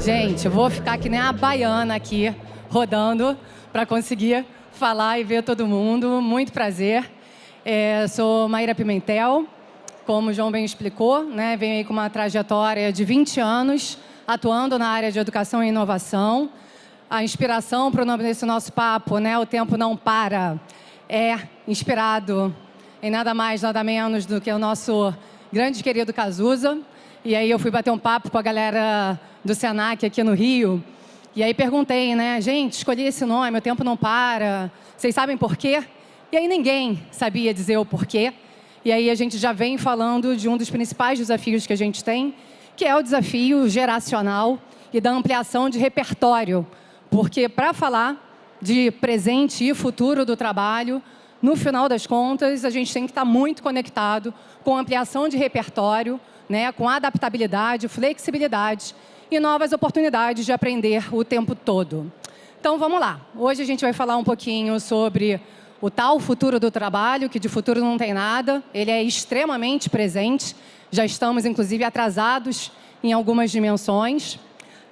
Gente, eu vou ficar que nem a baiana aqui, rodando, para conseguir falar e ver todo mundo. Muito prazer. Sou Maíra Pimentel, como o João bem explicou, né? Venho aí com uma trajetória de 20 anos, atuando na área de educação e inovação. A inspiração para o nome desse nosso papo, né? O Tempo Não Para, é inspirado em nada mais, nada menos do que o nosso grande querido Cazuza. E aí eu fui bater um papo com a galera do Senac aqui no Rio. E aí perguntei, né? Gente, escolhi esse nome, O Tempo Não Para. Vocês sabem por quê? E aí ninguém sabia dizer o porquê. E aí a gente já vem falando de um dos principais desafios que a gente tem, que é o desafio geracional e da ampliação de repertório. Porque para falar de presente e futuro do trabalho, no final das contas, a gente tem que estar muito conectado com ampliação de repertório, né, com adaptabilidade, flexibilidade e novas oportunidades de aprender o tempo todo. Então, vamos lá. Hoje a gente vai falar um pouquinho sobre o tal futuro do trabalho, que de futuro não tem nada. Ele é extremamente presente. Já estamos, inclusive, atrasados em algumas dimensões.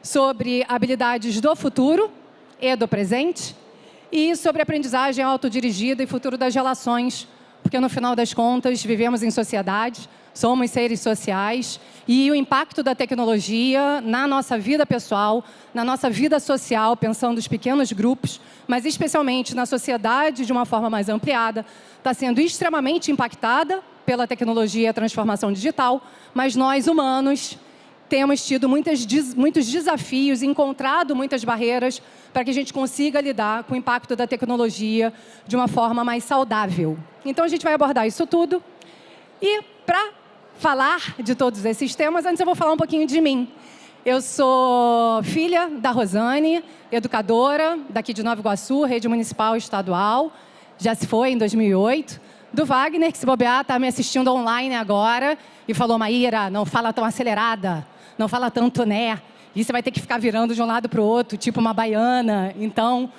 Sobre habilidades do futuro e do presente. E sobre aprendizagem autodirigida e futuro das relações. Porque, no final das contas, vivemos em sociedade, somos seres sociais e o impacto da tecnologia na nossa vida pessoal, na nossa vida social, pensando os pequenos grupos, mas especialmente na sociedade de uma forma mais ampliada, está sendo extremamente impactada pela tecnologia e a transformação digital, mas nós, humanos, temos tido muitos desafios, encontrado muitas barreiras para que a gente consiga lidar com o impacto da tecnologia de uma forma mais saudável. Então, a gente vai abordar isso tudo. E, para falar de todos esses temas, antes eu vou falar um pouquinho de mim. Eu sou filha da Rosane, educadora daqui de Nova Iguaçu, rede municipal e estadual, já se foi em 2008. Do Wagner, que se bobear, está me assistindo online agora e falou: Maíra, não fala tão acelerada, não fala tanto né, e você vai ter que ficar virando de um lado para o outro, tipo uma baiana. Então,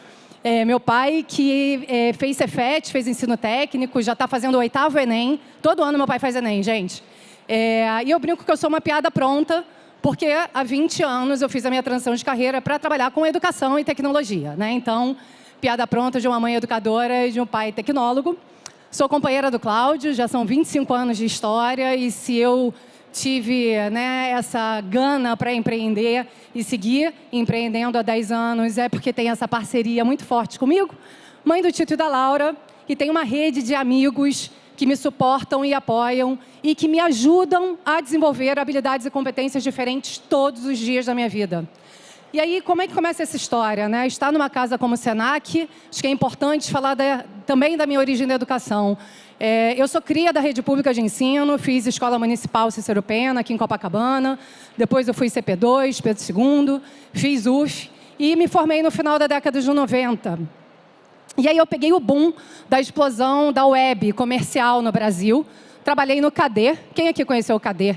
meu pai, que fez Cefet, fez ensino técnico, já está fazendo o 8º Enem. Todo ano meu pai faz Enem, gente. E eu brinco que eu sou uma piada pronta, porque há 20 anos eu fiz a minha transição de carreira para trabalhar com educação e tecnologia, né? Então, piada pronta de uma mãe educadora e de um pai tecnólogo. Sou companheira do Cláudio, já são 25 anos de história, e se eu tive, né, essa gana para empreender e seguir empreendendo há 10 anos, é porque tem essa parceria muito forte comigo, mãe do Tito e da Laura, e tem uma rede de amigos que me suportam e apoiam e que me ajudam a desenvolver habilidades e competências diferentes todos os dias da minha vida. E aí, como é que começa essa história, né? Estar numa casa como o Senac, acho que é importante falar também da minha origem da educação. Eu sou cria da rede pública de ensino, fiz Escola Municipal Cícero Pena, aqui em Copacabana. Depois eu fui CP2, Pedro II, fiz UF e me formei no final da década de 90. E aí eu peguei o boom da explosão da web comercial no Brasil. Trabalhei no KD. Quem aqui conheceu o KD?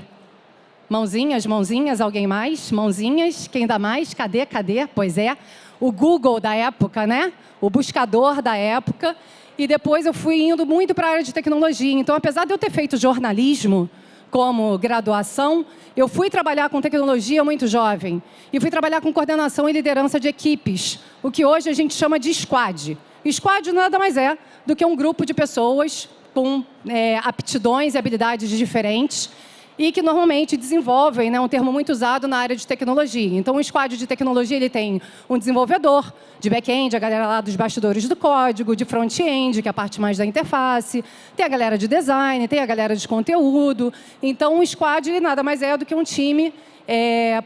Mãozinhas, mãozinhas, alguém mais? Mãozinhas, quem dá mais? Cadê? Pois é, o Google da época, né? O buscador da época. E depois eu fui indo muito para a área de tecnologia. Então, apesar de eu ter feito jornalismo como graduação, eu fui trabalhar com tecnologia muito jovem. E fui trabalhar com coordenação e liderança de equipes, o que hoje a gente chama de squad. Squad nada mais é do que um grupo de pessoas com aptidões e habilidades diferentes e que normalmente desenvolvem, né, um termo muito usado na área de tecnologia. Então, o squad de tecnologia ele tem um desenvolvedor de back-end, a galera lá dos bastidores do código, de front-end, que é a parte mais da interface, tem a galera de design, tem a galera de conteúdo. Então, o squad ele nada mais é do que um time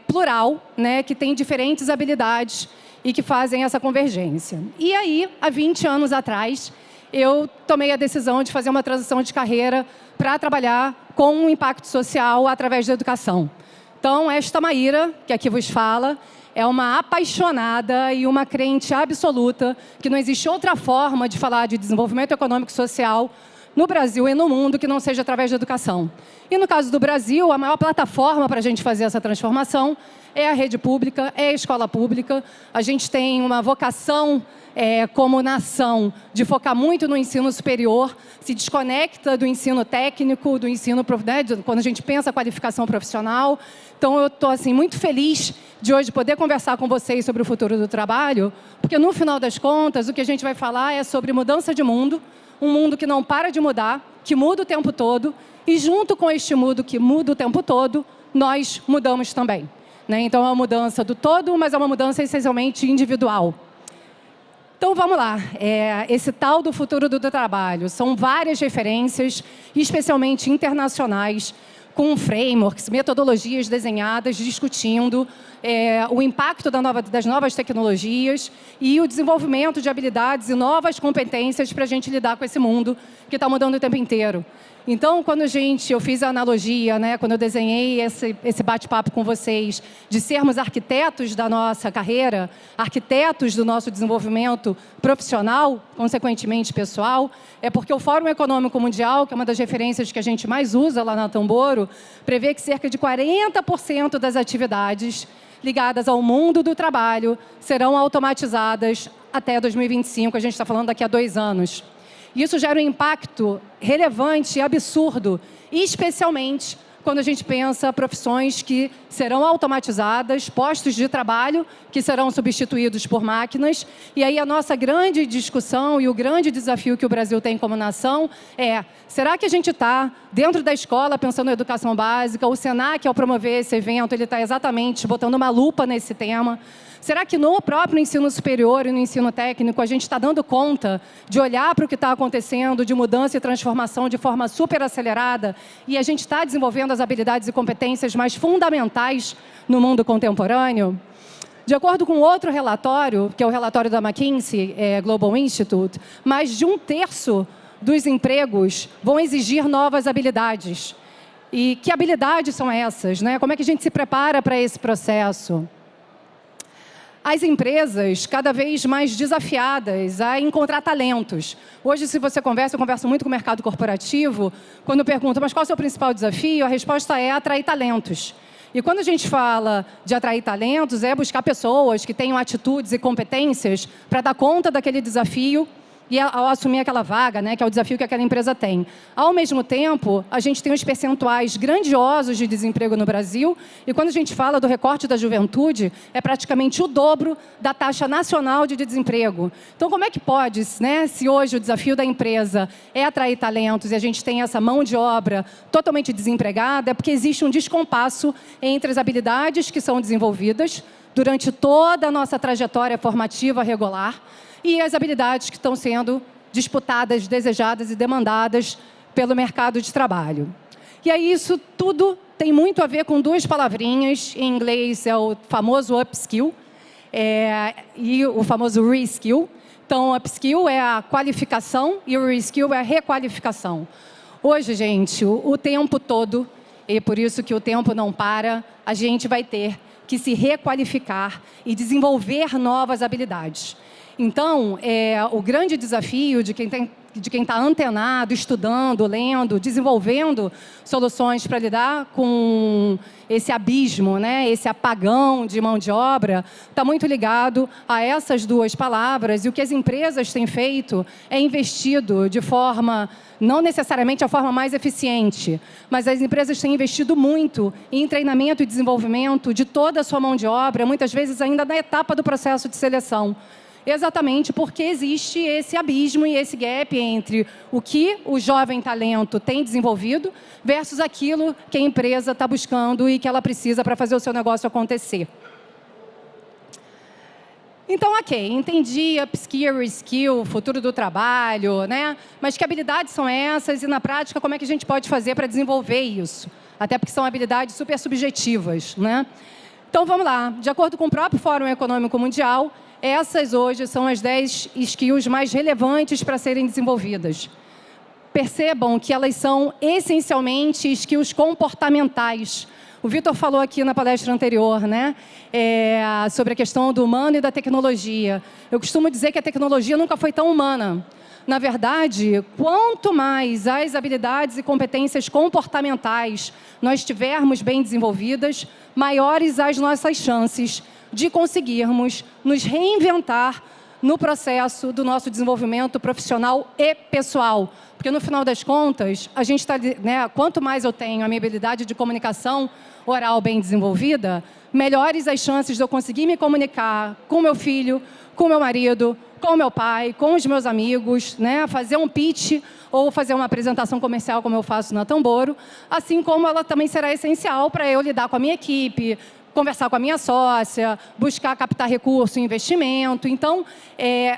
plural, né, que tem diferentes habilidades e que fazem essa convergência. E aí, há 20 anos atrás, eu tomei a decisão de fazer uma transição de carreira para trabalhar com um impacto social através da educação. Então, esta Maíra, que aqui vos fala, é uma apaixonada e uma crente absoluta que não existe outra forma de falar de desenvolvimento econômico e social no Brasil e no mundo que não seja através da educação. E no caso do Brasil, a maior plataforma para a gente fazer essa transformação é a rede pública, é a escola pública. A gente tem uma vocação como nação, de focar muito no ensino superior, se desconecta do ensino técnico, do ensino, né, quando a gente pensa qualificação profissional. Então, eu estou assim, muito feliz de hoje poder conversar com vocês sobre o futuro do trabalho, porque, no final das contas, o que a gente vai falar é sobre mudança de mundo, um mundo que não para de mudar, que muda o tempo todo, e junto com este mundo que muda o tempo todo, nós mudamos também, né? Então, é uma mudança do todo, mas é uma mudança essencialmente individual. Então, vamos lá. Esse tal do futuro do trabalho. São várias referências, especialmente internacionais, com frameworks, metodologias desenhadas, discutindo o impacto das novas tecnologias e o desenvolvimento de habilidades e novas competências para a gente lidar com esse mundo que está mudando o tempo inteiro. Então, quando eu fiz a analogia, né, quando eu desenhei esse bate-papo com vocês, de sermos arquitetos da nossa carreira, arquitetos do nosso desenvolvimento profissional, consequentemente pessoal, é porque o Fórum Econômico Mundial, que é uma das referências que a gente mais usa lá na Tamboro, prevê que cerca de 40% das atividades ligadas ao mundo do trabalho serão automatizadas até 2025, a gente está falando daqui a 2 anos. Isso gera um impacto relevante e absurdo, especialmente quando a gente pensa profissões que serão automatizadas, postos de trabalho que serão substituídos por máquinas. E aí a nossa grande discussão e o grande desafio que o Brasil tem como nação é: será que a gente está dentro da escola pensando em educação básica? O Senac, ao promover esse evento, ele está exatamente botando uma lupa nesse tema. Será que no próprio ensino superior e no ensino técnico a gente está dando conta de olhar para o que está acontecendo, de mudança e transformação de forma super acelerada, e a gente está desenvolvendo as habilidades e competências mais fundamentais no mundo contemporâneo? De acordo com outro relatório, que é o relatório da McKinsey Global Institute, mais de 1/3 dos empregos vão exigir novas habilidades. E que habilidades são essas, né? Como é que a gente se prepara para esse processo? As empresas cada vez mais desafiadas a encontrar talentos. Hoje, se você conversa, eu converso muito com o mercado corporativo, quando pergunto, mas qual é o seu principal desafio? A resposta é atrair talentos. E quando a gente fala de atrair talentos, é buscar pessoas que tenham atitudes e competências para dar conta daquele desafio e ao assumir aquela vaga, né, que é o desafio que aquela empresa tem. Ao mesmo tempo, a gente tem os percentuais grandiosos de desemprego no Brasil, e quando a gente fala do recorte da juventude, é praticamente o dobro da taxa nacional de desemprego. Então, como é que pode, né, se hoje o desafio da empresa é atrair talentos e a gente tem essa mão de obra totalmente desempregada, é porque existe um descompasso entre as habilidades que são desenvolvidas durante toda a nossa trajetória formativa regular e as habilidades que estão sendo disputadas, desejadas e demandadas pelo mercado de trabalho. E aí isso tudo tem muito a ver com 2 palavrinhas, em inglês é o famoso upskill e o famoso reskill. Então, upskill é a qualificação e o reskill é a requalificação. Hoje, gente, o tempo todo, e por isso que o tempo não para, a gente vai ter que se requalificar e desenvolver novas habilidades. Então, o grande desafio de quem está antenado, estudando, lendo, desenvolvendo soluções para lidar com esse abismo, né, esse apagão de mão de obra, está muito ligado a essas 2 palavras. E o que as empresas têm feito é investido de forma, não necessariamente a forma mais eficiente, mas as empresas têm investido muito em treinamento e desenvolvimento de toda a sua mão de obra, muitas vezes ainda na etapa do processo de seleção. Exatamente porque existe esse abismo e esse gap entre o que o jovem talento tem desenvolvido versus aquilo que a empresa está buscando e que ela precisa para fazer o seu negócio acontecer. Então, ok, entendi upskill, reskill, futuro do trabalho, né? Mas que habilidades são essas e, na prática, como é que a gente pode fazer para desenvolver isso? Até porque são habilidades super subjetivas, né? Então, vamos lá. De acordo com o próprio Fórum Econômico Mundial, essas hoje são as 10 skills mais relevantes para serem desenvolvidas. Percebam que elas são essencialmente skills comportamentais, O Vitor falou aqui na palestra anterior, né, sobre a questão do humano e da tecnologia. Eu costumo dizer que a tecnologia nunca foi tão humana. Na verdade, quanto mais as habilidades e competências comportamentais nós tivermos bem desenvolvidas, maiores as nossas chances de conseguirmos nos reinventar no processo do nosso desenvolvimento profissional e pessoal. Porque, no final das contas, a gente está, né, quanto mais eu tenho a minha habilidade de comunicação oral bem desenvolvida, melhores as chances de eu conseguir me comunicar com meu filho, com meu marido, com meu pai, com os meus amigos, né, fazer um pitch ou fazer uma apresentação comercial, como eu faço na Tamboro, assim como ela também será essencial para eu lidar com a minha equipe, conversar com a minha sócia, buscar captar recurso e investimento. Então,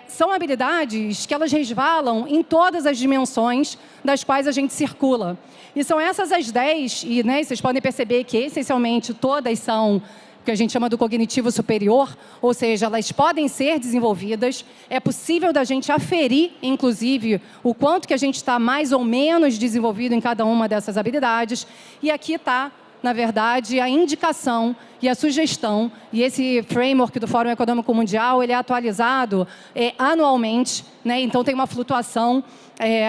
são habilidades que elas resvalam em todas as dimensões das quais a gente circula. E são essas as 10, e né, vocês podem perceber que, essencialmente, todas são o que a gente chama do cognitivo superior, ou seja, elas podem ser desenvolvidas, é possível da gente aferir, inclusive, o quanto que a gente está mais ou menos desenvolvido em cada uma dessas habilidades, e aqui está, na verdade, a indicação e a sugestão, e esse framework do Fórum Econômico Mundial, ele é atualizado anualmente, né? Então tem uma flutuação,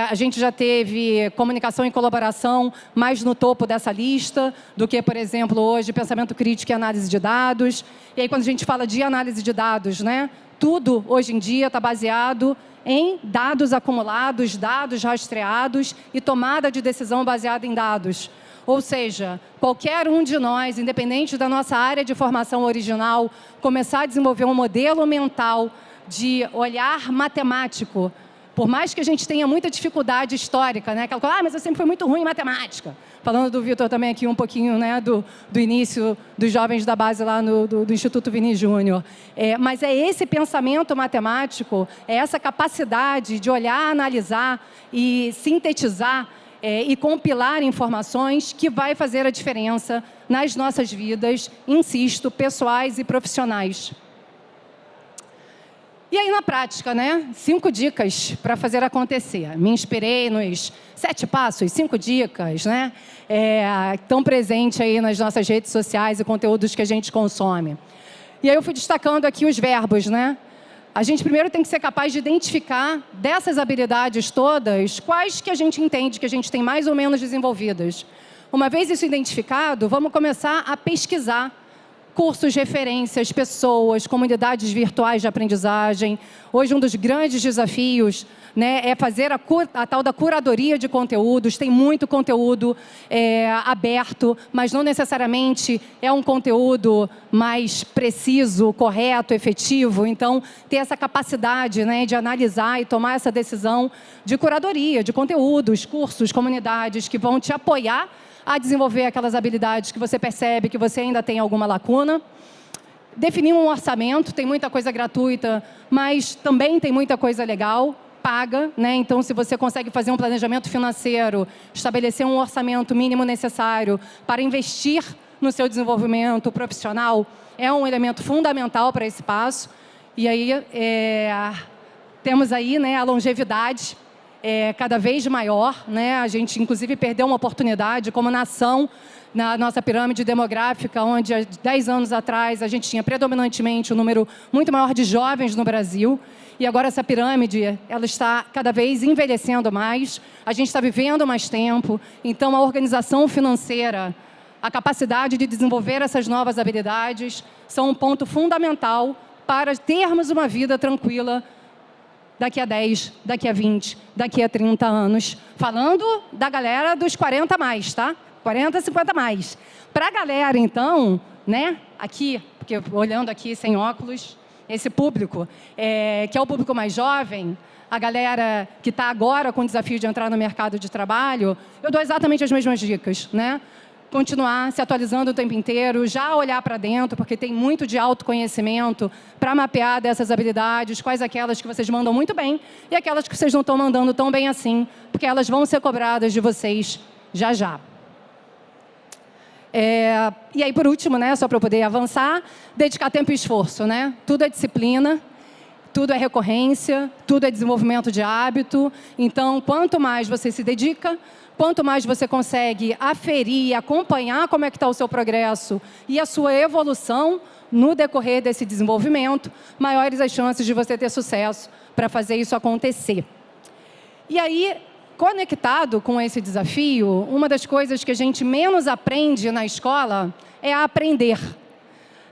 a gente já teve comunicação e colaboração mais no topo dessa lista do que, por exemplo, hoje, pensamento crítico e análise de dados. E aí, quando a gente fala de análise de dados, né? Tudo, hoje em dia, está baseado em dados acumulados, dados rastreados e tomada de decisão baseada em dados. Ou seja, qualquer um de nós, independente da nossa área de formação original, começar a desenvolver um modelo mental de olhar matemático, por mais que a gente tenha muita dificuldade histórica, né? Aquela coisa, mas eu sempre fui muito ruim em matemática. Falando do Vitor também aqui um pouquinho, né, do início dos jovens da base lá do Instituto Vini Júnior. Mas é esse pensamento matemático, é essa capacidade de olhar, analisar e sintetizar e compilar informações que vai fazer a diferença nas nossas vidas, insisto, pessoais e profissionais. E aí, na prática, né? 5 dicas para fazer acontecer. Me inspirei nos 7 passos, 5 dicas, né? Estão presentes aí nas nossas redes sociais e conteúdos que a gente consome. E aí eu fui destacando aqui os verbos, né? A gente primeiro tem que ser capaz de identificar dessas habilidades todas, quais que a gente entende que a gente tem mais ou menos desenvolvidas. Uma vez isso identificado, vamos começar a pesquisar cursos, referências, pessoas, comunidades virtuais de aprendizagem. Hoje, um dos grandes desafios, né, é fazer a tal da curadoria de conteúdos. Tem muito conteúdo aberto, mas não necessariamente é um conteúdo mais preciso, correto, efetivo. Então, ter essa capacidade, né, de analisar e tomar essa decisão de curadoria de conteúdos, cursos, comunidades que vão te apoiar a desenvolver aquelas habilidades que você percebe que você ainda tem alguma lacuna. Definir um orçamento, tem muita coisa gratuita, mas também tem muita coisa legal, paga, né? Então, se você consegue fazer um planejamento financeiro, estabelecer um orçamento mínimo necessário para investir no seu desenvolvimento profissional, é um elemento fundamental para esse passo. E aí, temos aí, né, a longevidade, cada vez maior, né? A gente, inclusive, perdeu uma oportunidade como nação na nossa pirâmide demográfica, onde há 10 anos atrás a gente tinha predominantemente um número muito maior de jovens no Brasil. E agora essa pirâmide, ela está cada vez envelhecendo mais, a gente está vivendo mais tempo, então a organização financeira, a capacidade de desenvolver essas novas habilidades são um ponto fundamental para termos uma vida tranquila daqui a 10, daqui a 20, daqui a 30 anos. Falando da galera dos 40 mais, tá? 40, 50 mais. Para a galera, então, né? Aqui, porque olhando aqui sem óculos, esse público, que é o público mais jovem, a galera que está agora com o desafio de entrar no mercado de trabalho, eu dou exatamente as mesmas dicas, né? Continuar se atualizando o tempo inteiro, já olhar para dentro, porque tem muito de autoconhecimento para mapear dessas habilidades, quais aquelas que vocês mandam muito bem e aquelas que vocês não estão mandando tão bem assim, porque elas vão ser cobradas de vocês já já. E aí, por último, né, só para eu poder avançar, dedicar tempo e esforço, né? Tudo é disciplina, tudo é recorrência, tudo é desenvolvimento de hábito. Então, quanto mais você se dedica, quanto mais você consegue aferir e acompanhar como é que está o seu progresso e a sua evolução no decorrer desse desenvolvimento, maiores as chances de você ter sucesso para fazer isso acontecer. E aí, conectado com esse desafio, uma das coisas que a gente menos aprende na escola é a aprender.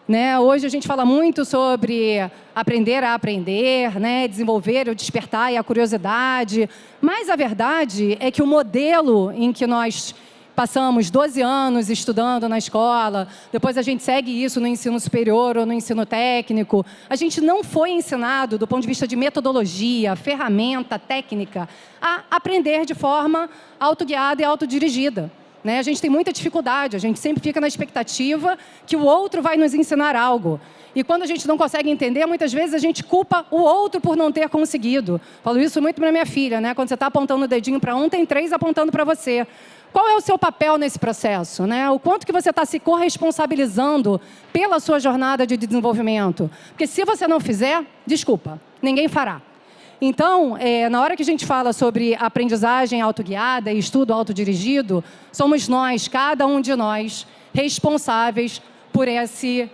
Né? Hoje a gente fala muito sobre aprender a aprender, né? Desenvolver o despertar e a curiosidade, mas a verdade é que o modelo em que nós passamos 12 anos estudando na escola, depois a gente segue isso no ensino superior ou no ensino técnico, a gente não foi ensinado, do ponto de vista de metodologia, ferramenta, técnica, a aprender de forma autoguiada e autodirigida. Né? A gente tem muita dificuldade, a gente sempre fica na expectativa que o outro vai nos ensinar algo. E quando a gente não consegue entender, muitas vezes a gente culpa o outro por não ter conseguido. Falo isso muito para minha filha, né? Quando você está apontando o dedinho para um, tem 3 apontando para você. Qual é o seu papel nesse processo? Né? O quanto que você está se corresponsabilizando pela sua jornada de desenvolvimento? Porque se você não fizer, desculpa, ninguém fará. Então, na hora que a gente fala sobre aprendizagem autoguiada e estudo autodirigido, somos nós, cada um de nós, responsáveis por esse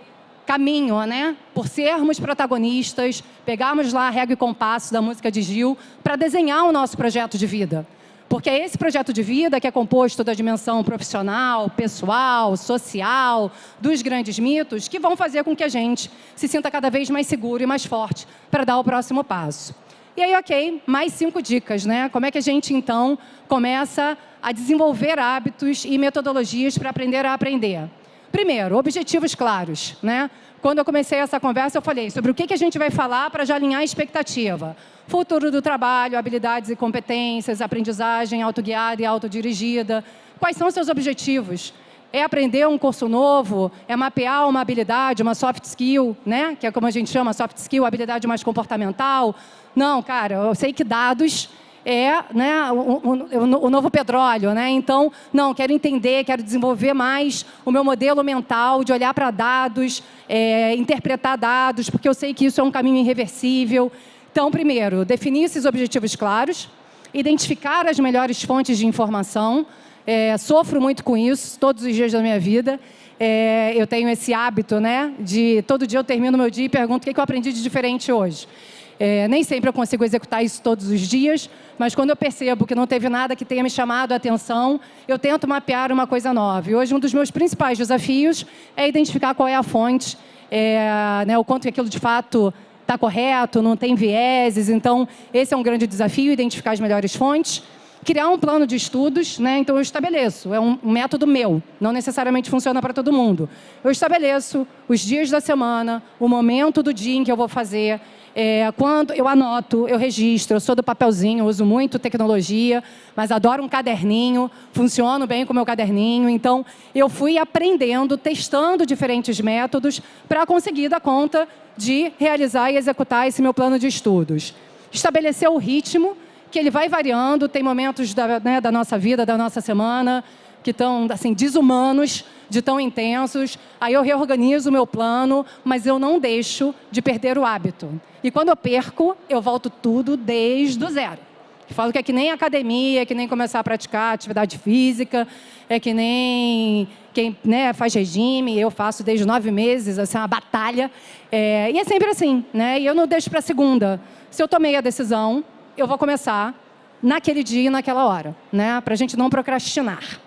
caminho, né? Por sermos protagonistas, pegarmos lá a régua e compasso da música de Gil para desenhar o nosso projeto de vida. Porque é esse projeto de vida que é composto da dimensão profissional, pessoal, social, dos grandes mitos, que vão fazer com que a gente se sinta cada vez mais seguro e mais forte para dar o próximo passo. E aí, ok, mais 5 dicas, né? Como é que a gente, então, começa a desenvolver hábitos e metodologias para aprender a aprender? Primeiro, objetivos claros, né? Quando eu comecei essa conversa, eu falei sobre o que a gente vai falar para já alinhar a expectativa. Futuro do trabalho, habilidades e competências, aprendizagem autoguiada e autodirigida. Quais são os seus objetivos? É aprender um curso novo? É mapear uma habilidade, uma soft skill, né? Que é como a gente chama, soft skill, habilidade mais comportamental? Não, cara, eu sei que dados é, né, o novo petróleo, né? Então, não, quero entender, quero desenvolver mais o meu modelo mental de olhar para dados, interpretar dados, porque eu sei que isso é um caminho irreversível. Então, primeiro, definir esses objetivos claros, identificar as melhores fontes de informação. Sofro muito com isso, todos os dias da minha vida. Eu tenho esse hábito, né, de todo dia eu termino o meu dia e pergunto o que eu aprendi de diferente hoje. Nem sempre eu consigo executar isso todos os dias, mas quando eu percebo que não teve nada que tenha me chamado a atenção, eu tento mapear uma coisa nova. E hoje um dos meus principais desafios é identificar qual é a fonte, né, o quanto que aquilo de fato está correto, não tem vieses. Então, esse é um grande desafio, identificar as melhores fontes. Criar um plano de estudos, né? Então eu estabeleço, é um método meu, não necessariamente funciona para todo mundo. Eu estabeleço os dias da semana, o momento do dia em que eu vou fazer, quando eu anoto, eu registro, eu sou do papelzinho, uso muito tecnologia, mas adoro um caderninho, funciono bem com o meu caderninho. Então, eu fui aprendendo, testando diferentes métodos para conseguir dar conta de realizar e executar esse meu plano de estudos. Estabelecer o ritmo, que ele vai variando, tem momentos da nossa vida, da nossa semana, que estão assim, desumanos, de tão intensos. Aí eu reorganizo o meu plano, mas eu não deixo de perder o hábito. E quando eu perco, eu volto tudo desde o zero. Eu falo que é que nem academia, é que nem começar a praticar atividade física, é que nem quem, né, faz regime, eu faço desde 9 meses, assim, uma batalha. E é sempre assim, né? E eu não deixo para segunda. Se eu tomei a decisão, eu vou começar naquele dia e naquela hora, né? Para a gente não procrastinar.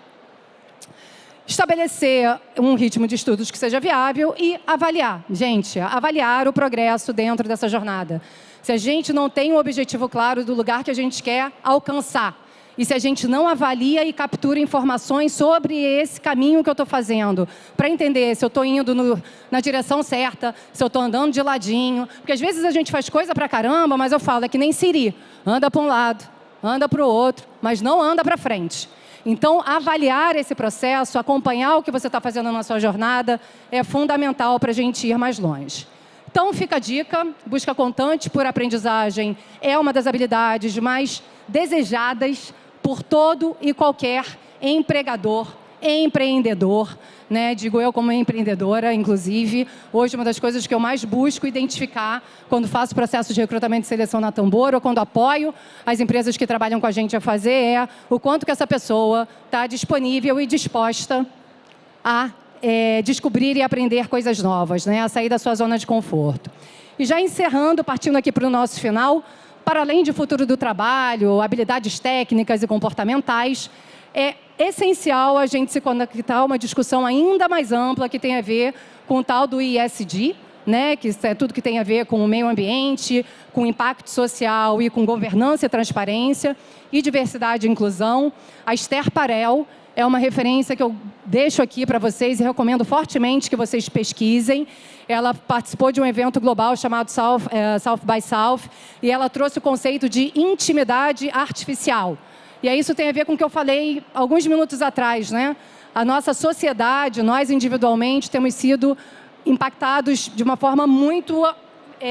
Estabelecer um ritmo de estudos que seja viável e avaliar. Gente, avaliar o progresso dentro dessa jornada. Se a gente não tem um objetivo claro do lugar que a gente quer alcançar, e se a gente não avalia e captura informações sobre esse caminho que eu estou fazendo, para entender se eu estou indo na direção certa, se eu estou andando de ladinho, porque às vezes a gente faz coisa pra caramba, mas eu falo, é que nem Siri, anda para um lado, anda para o outro, mas não anda para frente. Então, avaliar esse processo, acompanhar o que você está fazendo na sua jornada, é fundamental para a gente ir mais longe. Então, fica a dica, busca constante por aprendizagem é uma das habilidades mais desejadas por todo e qualquer empregador, empreendedor, né? Digo eu como empreendedora, inclusive. Hoje, uma das coisas que eu mais busco identificar quando faço processo de recrutamento e seleção na Tambor ou quando apoio as empresas que trabalham com a gente a fazer é o quanto que essa pessoa está disponível e disposta a descobrir e aprender coisas novas, né? A sair da sua zona de conforto. E já encerrando, partindo aqui para o nosso final, para além de futuro do trabalho, habilidades técnicas e comportamentais, é essencial a gente se conectar a uma discussão ainda mais ampla que tem a ver com o tal do ESG, né? Que é tudo que tem a ver com o meio ambiente, com impacto social e com governança e transparência, e diversidade e inclusão. A Esther Parel é uma referência que eu deixo aqui para vocês e recomendo fortemente que vocês pesquisem. Ela participou de um evento global chamado South by South e ela trouxe o conceito de intimidade artificial. E aí isso tem a ver com o que eu falei alguns minutos atrás, né? A nossa sociedade, nós individualmente, temos sido impactados de uma forma muito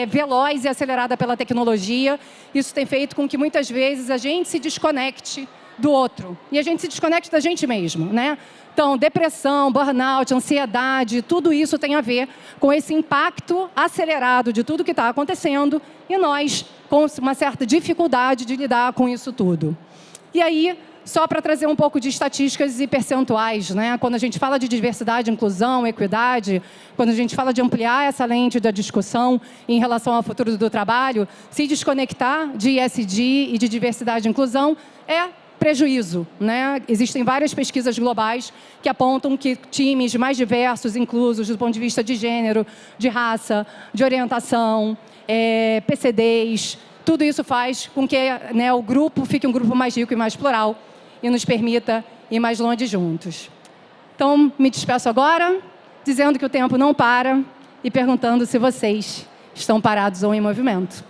veloz e acelerada pela tecnologia. Isso tem feito com que muitas vezes a gente se desconecte do outro. E a gente se desconecte da gente mesmo, né? Então, depressão, burnout, ansiedade, tudo isso tem a ver com esse impacto acelerado de tudo que está acontecendo e nós com uma certa dificuldade de lidar com isso tudo. E aí, só para trazer um pouco de estatísticas e percentuais, né? Quando a gente fala de diversidade, inclusão, equidade, quando a gente fala de ampliar essa lente da discussão em relação ao futuro do trabalho, se desconectar de ESG e de diversidade e inclusão é prejuízo, né? Existem várias pesquisas globais que apontam que times mais diversos, inclusos do ponto de vista de gênero, de raça, de orientação, PCDs, tudo isso faz com que, né, o grupo fique um grupo mais rico e mais plural e nos permita ir mais longe juntos. Então, me despeço agora, dizendo que o tempo não para e perguntando se vocês estão parados ou em movimento.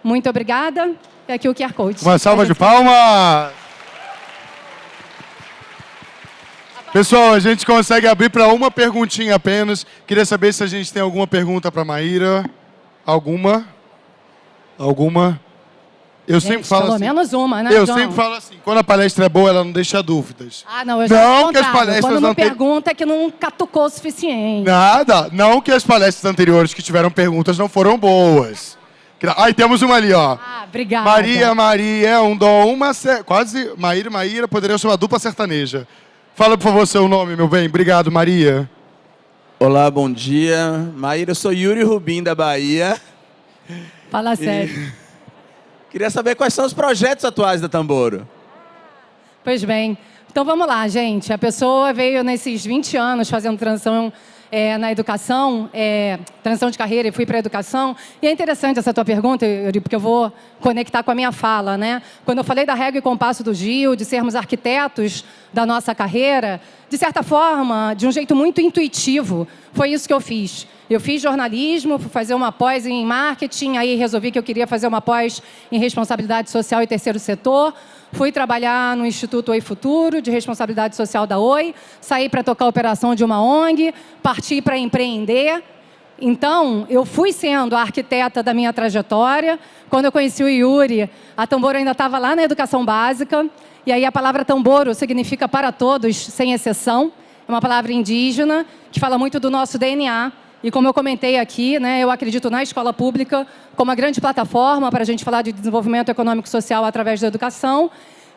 Muito obrigada. E aqui o QR Code. Uma salva de palmas! Pessoal, a gente consegue abrir para uma perguntinha apenas. Queria saber se a gente tem alguma pergunta para a Maíra. Alguma? Alguma? Eu sempre falo pelo assim. Menos uma, né, Eu João? sempre falo assim, quando a palestra é boa, ela não deixa dúvidas. Ah, não, eu já Não que as palestras quando não anteriores... pergunta é que não catucou o suficiente. Nada. Não que as palestras anteriores que tiveram perguntas não foram boas. Ai, temos uma ali, ó. Ah, obrigada. Maria, é um dom, quase... Maíra, poderia ser uma dupla sertaneja. Fala, por favor, seu nome, meu bem. Obrigado, Maria. Olá, bom dia. Maíra, eu sou Yuri Rubim, da Bahia. Fala sério. Queria saber quais são os projetos atuais da Tamboro. Pois bem. Então, vamos lá, gente. A pessoa veio nesses 20 anos fazendo transição na educação, transição de carreira e fui para a educação. E é interessante essa tua pergunta, Yuri, porque eu vou conectar com a minha fala, né? Quando eu falei da régua e compasso do Gil, de sermos arquitetos da nossa carreira, de certa forma, de um jeito muito intuitivo, foi isso que eu fiz. Eu fiz jornalismo, fui fazer uma pós em marketing, aí resolvi que eu queria fazer uma pós em responsabilidade social e terceiro setor. Fui trabalhar no Instituto Oi Futuro, de responsabilidade social da Oi, saí para tocar a operação de uma ONG, parti para empreender. Então, eu fui sendo a arquiteta da minha trajetória. Quando eu conheci o Yuri, a Tamboro ainda estava lá na educação básica. E aí a palavra Tamboro significa para todos, sem exceção. É uma palavra indígena que fala muito do nosso DNA. E como eu comentei aqui, né, eu acredito na escola pública como uma grande plataforma para a gente falar de desenvolvimento econômico e social através da educação.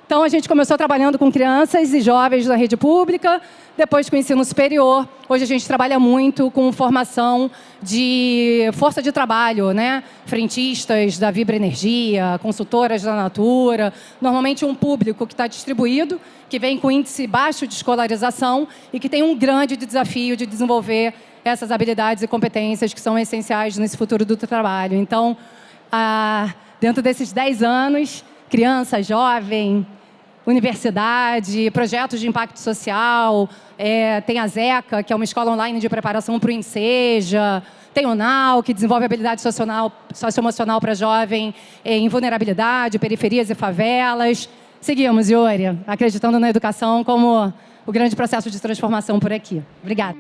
Então, a gente começou trabalhando com crianças e jovens da rede pública, depois com o ensino superior. Hoje a gente trabalha muito com formação de força de trabalho, né? Frentistas da Vibra Energia, consultoras da Natura, normalmente um público que está distribuído, que vem com índice baixo de escolarização e que tem um grande desafio de desenvolver essas habilidades e competências que são essenciais nesse futuro do trabalho. Então, dentro desses 10 anos, criança, jovem, universidade, projetos de impacto social, tem a ZECA, que é uma escola online de preparação para o Enseja, tem o NAU, que desenvolve habilidade socioemocional para jovem em vulnerabilidade, periferias e favelas. Seguimos, Yuri, acreditando na educação como o grande processo de transformação por aqui. Obrigada.